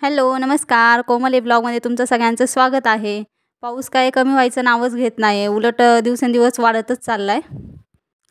Hello, नमस्कार. कोमल ब्लॉगमध्ये तुमचं सगळ्यांचं स्वागत आहे. पाऊस काय कमी व्हायचं नावच घेत नाही आहे. उलट दिवसेंदिवस वाढतच चालला आहे.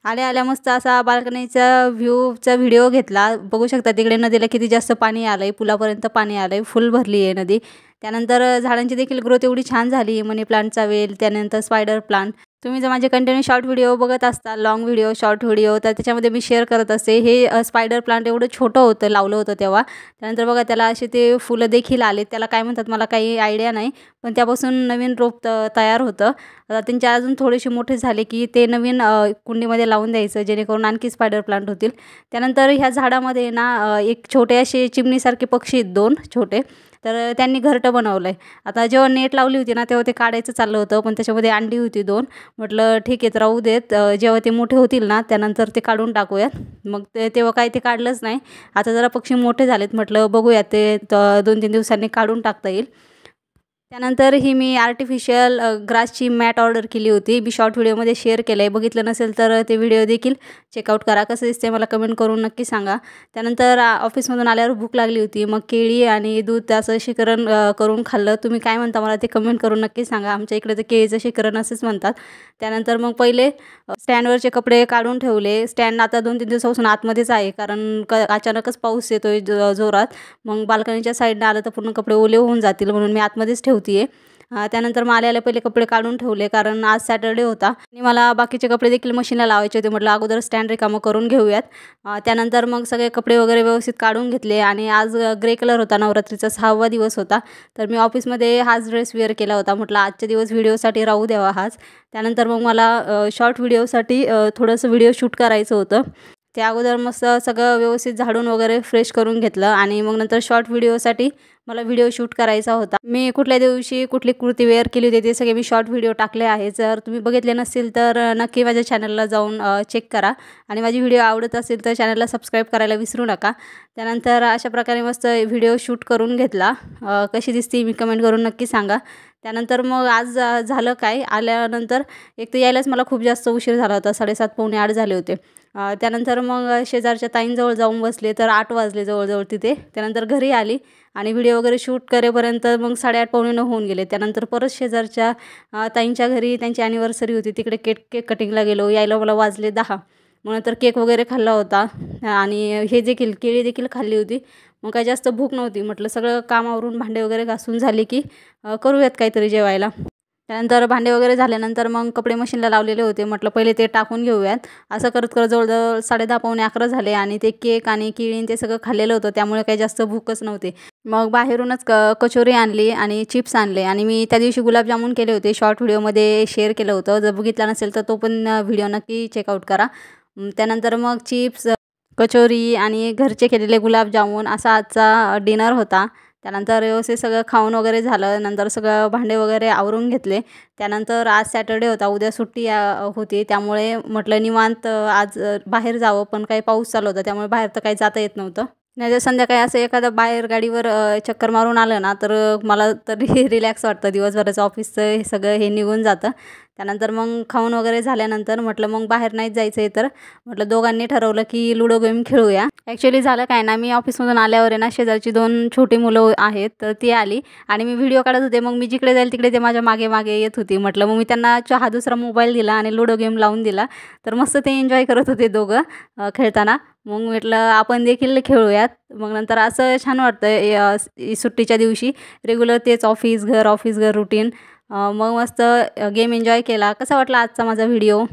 आल्या-आल्या मस्त असा बाल्कनीचा व्ह्यूचा व्हिडिओ घेतला. बघू शकता तिकडे नदीला किती जास्त पाणी आलं आहे. पुलापर्यंत पाणी आलं आहे. फुल भरली आहे नदी. त्यानंतर झाडांची देखील ग्रोथ एवढी छान झाली. मनी प्लांटचा वेल, त्यानंतर स्पायडर प्लांट. तुम्ही जर माझे कंटिन्यू शॉर्ट व्हिडिओ बघत असताल, लाँग व्हिडिओ, शॉर्ट व्हिडिओ, तर त्याच्यामध्ये मी शेअर करत असते. हे स्पायडर प्लांट एवढं छोटं होतं, लावलं होतं तेव्हा. त्यानंतर बघा त्याला असे ते फुलं देखील आले. त्याला काय म्हणतात मला काही आयडिया नाही. पण त्यापासून नवीन रोप तयार होतं. आता त्यांचे अजून थोडेसे मोठे झाले की ते नवीन कुंडीमध्ये लावून द्यायचं, जेणेकरून आणखी स्पायडर प्लांट होतील. त्यानंतर ह्या झाडामध्ये ना एक छोटे असे चिमणीसारखे पक्षी आहेत 2 छोटे. तर त्यांनी घरटं बनवलं आहे. आता जेव्हा नेट लावली होती ना, तेव्हा ते काढायचं चाललं होतं, पण त्याच्यामध्ये अंडी होती 2. म्हटलं ठीक आहे राहू देत. जेव्हा ते मोठे होतील ना, त्यानंतर ते काढून टाकूयात. मग तेव्हा काही ते काढलंच नाही. आता जरा पक्षी मोठे झालेत, म्हटलं बघूयात ते 2-3 दिवसांनी काढून टाकता येईल. त्यानंतर ही मी आर्टिफिशियल ग्रासची मॅट ऑर्डर केली होती. मी शॉर्ट व्हिडिओमध्ये शेअर केलं आहे. बघितलं नसेल तर ते व्हिडिओ देखील चेकआउट करा. कसं दिसते मला कमेंट करून नक्की सांगा. त्यानंतर ऑफिसमधून आल्यावर भूक लागली होती. मग केळी आणि दूध असं शिकरण करून खाल्लं. तुम्ही काय म्हणता मला ते कमेंट करून नक्की सांगा. आमच्या इकडे तर केळीचं शिकरण असंच म्हणतात. त्यानंतर मग पहिले स्टँडवरचे कपडे काढून ठेवले. स्टँड आता 2-3 दिवसापासून आतमध्येच आहे, कारण अचानकच पाऊस येतोय जोरात. मग बाल्कनीच्या साईडनं आलं तर पूर्ण कपडे ओले होऊन जातील, म्हणून मी आतमध्येच ठेवते आहे. त्यानंतर मग आल्या पहिले कपडे काढून ठेवले, कारण आज सॅटर्डे होता आणि मला बाकीचे कपडे देखील मशीनला लावायचे होते. म्हटलं अगोदर स्टँड रिकामं करून घेऊयात. त्यानंतर मग सगळे कपडे वगैरे व्यवस्थित काढून घेतले आणि आज ग्रे कलर होता, नवरात्रीचा 6वा दिवस होता. तर मी ऑफिसमध्ये हाच ड्रेस वेअर केला होता. म्हटलं आजच्या दिवस व्हिडिओसाठी राहू द्यावा हाच. त्यानंतर मग मला शॉर्ट व्हिडिओसाठी थोडंसं व्हिडिओ शूट करायचं होतं. त्या अगोदर मस्त सगळं व्यवस्थित झाडून वगैरे फ्रेश करून घेतलं आणि मग नंतर शॉर्ट व्हिडिओसाठी मला व्हिडिओ शूट करायचा होता. मी कुठल्या दिवशी कुठली कुर्ती वेअर केली होती ते सगळे मी शॉर्ट व्हिडिओ टाकले आहे. जर तुम्ही बघितले नसतील तर नक्की माझ्या चॅनलला जाऊन चेक करा आणि माझी व्हिडिओ आवडत असेल तर चॅनलला सबस्क्राईब करायला विसरू नका. त्यानंतर अशा प्रकारे मस्त व्हिडिओ शूट करून घेतला. कशी दिसती मी कमेंट करून नक्की सांगा. त्यानंतर मग आज झालं काय, आल्यानंतर एक तर यायलाच मला खूप जास्त उशीर झाला होता. 7:30 पावणे 8 झाले होते. त्यानंतर मग शेजारच्या ताईंजवळ जाऊन बसले तर 8 वाजले जवळजवळ तिथे. त्यानंतर घरी आली आणि व्हिडिओ वगैरे शूट करेपर्यंत मग 8:30 पावणे 9 होऊन गेले. त्यानंतर परत शेजारच्या ताईंच्या घरी त्यांची ॲनिव्हर्सरी होती, तिकडे केक कटिंगला गेलो. यायला मला वाजले 10. मग नंतर केक वगैरे खाल्ला होता आणि हे देखील केळी देखील खाल्ली होती. मग काही जास्त भूक नव्हती. म्हटलं सगळं कामावरून भांडे वगैरे घासून झाले की करूयात काहीतरी जेवायला. त्यानंतर भांडे वगैरे झाल्यानंतर मग कपडे मशीनला लावलेले होते. म्हटलं पहिले ते टाकून घेऊयात. असं करत करत जवळजवळ 10:30 पावणे 11 झाले आणि ते केक आणि केळी ते सगळं खाल्लेलं होतं, त्यामुळे काही जास्त भूकच नव्हती. मग बाहेरूनच कचोरी आणली आणि चिप्स आणले आणि मी त्या दिवशी गुलाबजामुन केले होते. शॉर्ट व्हिडिओमध्ये शेअर केलं होतं. जर बघितला नसेल तर तो पण व्हिडिओ नक्की चेकआउट करा. त्यानंतर मग चिप्स, कचोरी आणि घरचे केलेले गुलाबजामुन असा आजचा डिनर होता. त्यानंतर व्यवस्थित सगळं खाऊन वगैरे झालं. नंतर सगळं भांडे वगैरे आवरून घेतले. त्यानंतर आज सॅटर्डे होता, उद्या सुट्टी होती. त्यामुळे म्हटलं निवांत आज बाहेर जावं, पण काही पाऊस चालू होता त्यामुळे बाहेर तर काही जाता येत नव्हतं. नाहीतर संध्याकाळी असं एखादं बाहेर गाडीवर चक्कर मारून आलं ना तर मला तरी रिलॅक्स वाटतं. दिवसभराचं ऑफिसचं हे सगळं हे निघून जातं. त्यानंतर मग खाऊन वगैरे झाल्यानंतर म्हटलं मग बाहेर नाहीच जायचं आहे, तर म्हटलं दोघांनी ठरवलं की लुडो गेम खेळूया. ॲक्च्युली झालं काय ना, मी ऑफिसमधून आल्यावर आहे ना शेजारची 2 छोटी मुलं आहेत, तर ती आली आणि मी व्हिडिओ काढत होते. मग मी जिकडे जाईल तिकडे ते माझ्या मागे मागे येत होती. म्हटलं मग मी त्यांना चहा दुसरा मोबाईल दिला आणि लुडो गेम लावून दिला. तर मस्त ते एन्जॉय करत होते दोघं खेळताना. मग म्हटलं आपण देखील खेळूयात. मग नंतर असं छान वाटतं सुट्टीच्या दिवशी. रेग्युलर तेच ऑफिस घर रुटीन. मग मस्त गेम एन्जॉय केला. कसा वाटला आजचा माझा व्हिडिओ?